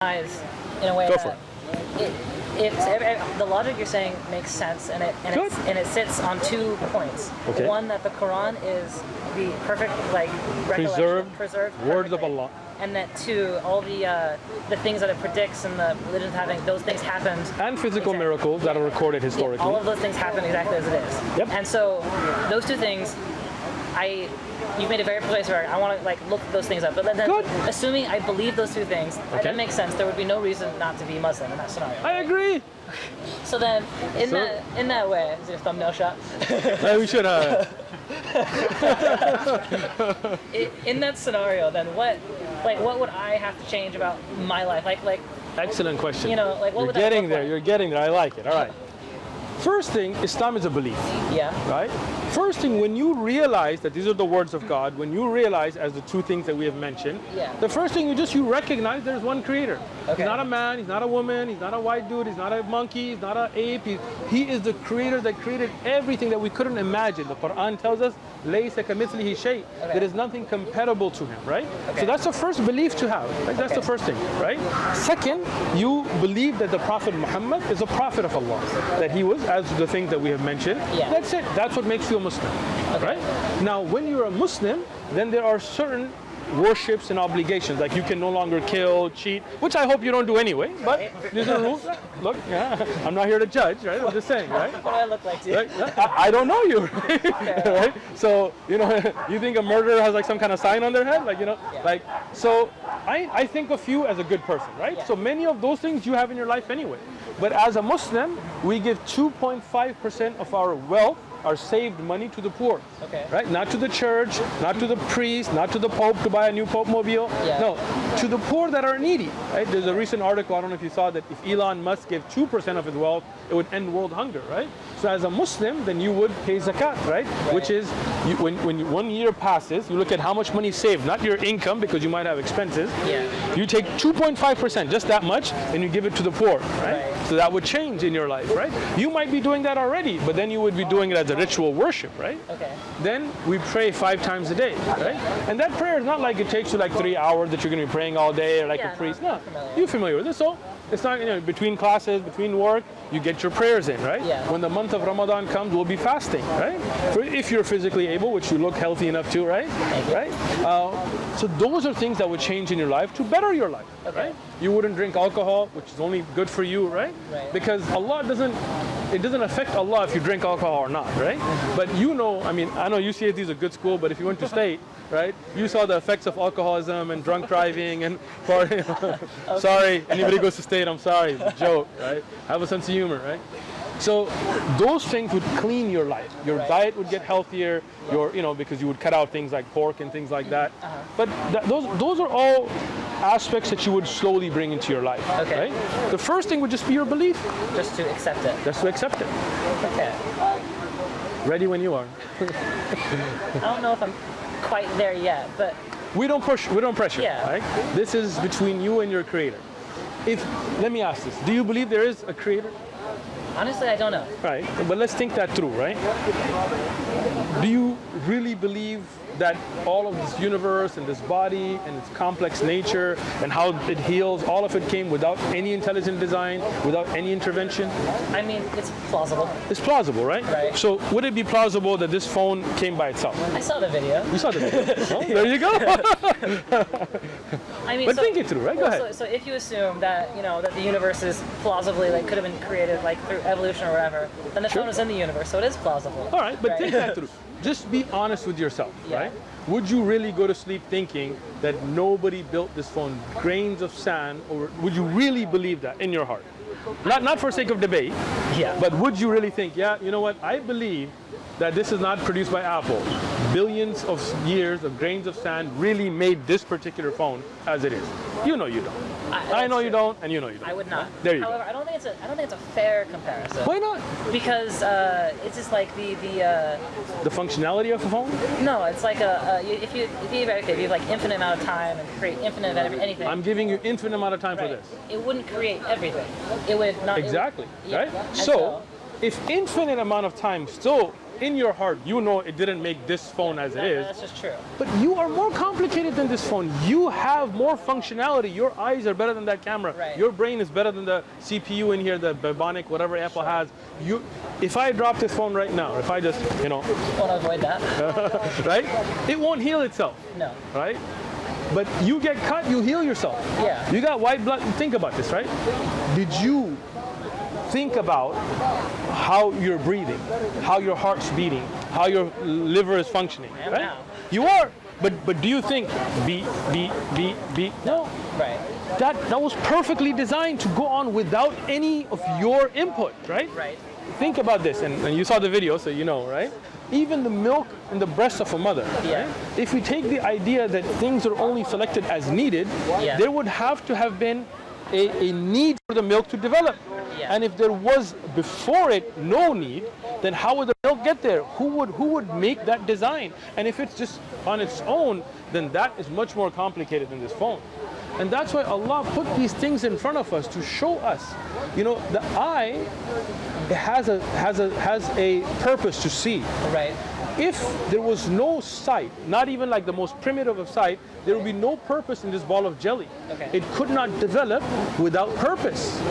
eyes in a way Go that the logic you're saying makes sense, and it sits on 2 points. Okay. One, that the Quran is the perfect preserved words of perfectly. Allah, and that 2, all the things that it predicts and the religions having, those things happened. and physical miracles that are recorded historically. All of those things happen exactly as it is. Yep. And so those 2 things, you've made a very persuasive argument. I want to look those things up. But then assuming I believe those 2 things, that makes sense. There would be no reason not to be Muslim in that scenario. I agree. So then, in that way, is it a thumbnail shot? We should. In that scenario, then what would I have to change about my life? Excellent question. What You're would getting that there. look You're getting there. I like it. All right. First thing, Islam is a belief. Yeah. Right? First thing, when you realize that these are the words of God, when you realize, as the 2 things that we have mentioned, the first thing you recognize there's one creator. Okay. He's not a man, he's not a woman, he's not a white dude, he's not a monkey, he's not an ape. He is the creator that created everything that we couldn't imagine. The Quran tells us, لَيْسَ كَمِثْلِهِ شَيْءٍ. There is nothing comparable to him, right? Okay. So that's the first belief to have. Right? That's the first thing, right? Second, you believe that the Prophet Muhammad is a prophet of Allah. That he was, as the things that we have mentioned. Yeah. That's it. That's what makes you a Muslim. Okay. Right? Now, when you're a Muslim, then there are certain worships and obligations, like you can no longer kill, cheat, which I hope you don't do anyway, but these are rules. Look, I'm not here to judge, right? I'm just saying, right? What do I look like to you? Right? I don't know you, right? Right? So, you think a murderer has some kind of sign on their head? So I think of you as a good person, right? Yeah. So many of those things you have in your life anyway. But as a Muslim, we give 2.5% of our wealth, our saved money, to the poor. Okay. Right? Not to the church, not to the priest, not to the Pope to buy a new Pope mobile. Yeah. No, to the poor that are needy. Right? There's a recent article, I don't know if you saw, that if Elon Musk gave 2% of his wealth, it would end world hunger, right? So as a Muslim, then you would pay zakat, right? Which is, when 1 year passes, you look at how much money saved, not your income, because you might have expenses. Yeah. You take 2.5%, just that much, and you give it to the poor, right? So that would change in your life, right? You might be doing that already, but then you would be doing it as a ritual worship, right? Okay. Then we pray 5 times a day, right? And that prayer is not like it takes you 3 hours that you're going to be praying all day, or a priest. No, you're familiar with it. So it's not, between classes, between work, you get your prayers in, right? Yeah. When the month of Ramadan comes, we'll be fasting, right? If you're physically able, which you look healthy enough to, right? Right? So those are things that would change in your life to better your life, right? You wouldn't drink alcohol, which is only good for you, right? Because it doesn't affect Allah if you drink alcohol or not, right? But I know UCSD is a good school, but if you went to state, right, you saw the effects of alcoholism and drunk driving and partying. Sorry, anybody goes to state, I'm sorry, it's a joke, right? Have a sense of humor, right? So those things would clean your life. Your diet would get healthier. Because you would cut out things like pork and things like that. But those are all aspects that you would slowly bring into your life. Okay. Right? The first thing would just be your belief. Just to accept it. Just to accept it. Okay. Ready when you are. I don't know if I'm quite there yet, but We don't pressure. Yeah. Right? This is between you and your creator. Let me ask this. Do you believe there is a creator? honestly, I don't know. Right, but let's think that through, right? Do you really believe that all of this universe and this body and its complex nature and how it heals, all of it came without any intelligent design, without any intervention? I mean, it's plausible. It's plausible, right? Right. So would it be plausible that this phone came by itself? I saw the video. You saw the video. Well, there you go. I mean, but think it through, right? Go ahead. So if you assume that, that the universe is plausibly, could have been created, through evolution or whatever, then the phone is in the universe, so it is plausible. All right, but right? think that through. Just be honest with yourself, Yeah. right? Would you really go to sleep thinking that nobody built this phone, grains of sand, or would you really believe that in your heart? Not for sake of debate, Yeah. but would you really think, yeah, you know what, I believe that this is not produced by Apple. Billions of years of grains of sand really made this particular phone as it is. You know you don't. I know you don't, and you know you don't. I would not. There you However, go. I don't think it's a fair comparison. Why not? Because it's just like the The functionality of a phone? no, it's like if you have infinite amount of time and create infinite anything. I'm giving you infinite amount of time for right. this. It wouldn't create everything. It would not. Exactly, yeah. right? And So, if infinite amount of time still in your heart, you know it didn't make this phone as it is. That's just true. But you are more complicated than this phone. You have more functionality. Your eyes are better than that camera. Right. Your brain is better than the CPU in here, the Bionic, whatever Apple has. If I drop this phone right now, if I just, Want to avoid that? right? It won't heal itself. No. Right? But you get cut, you heal yourself. Yeah. You got white blood. Think about this, right? Did you think about how you're breathing, how your heart's beating, how your liver is functioning? I am right? now. You are. But do you think beat? No. Right. That was perfectly designed to go on without any of your input, right? Right. Think about this, and you saw the video, so you know, right? Even the milk in the breast of a mother, Yeah. right? If we take the idea that things are only selected as needed, Yeah. there would have to have been a need for the milk to develop. Yeah. And if there was before it no need, then how would the milk get there? Who would make that design? And if it's just on its own, then that is much more complicated than this phone. And that's why Allah put these things in front of us to show us. The eye has a purpose to see. Right. If there was no sight, not even like the most primitive of sight, there would be no purpose in this ball of jelly. Okay. It could not develop without purpose.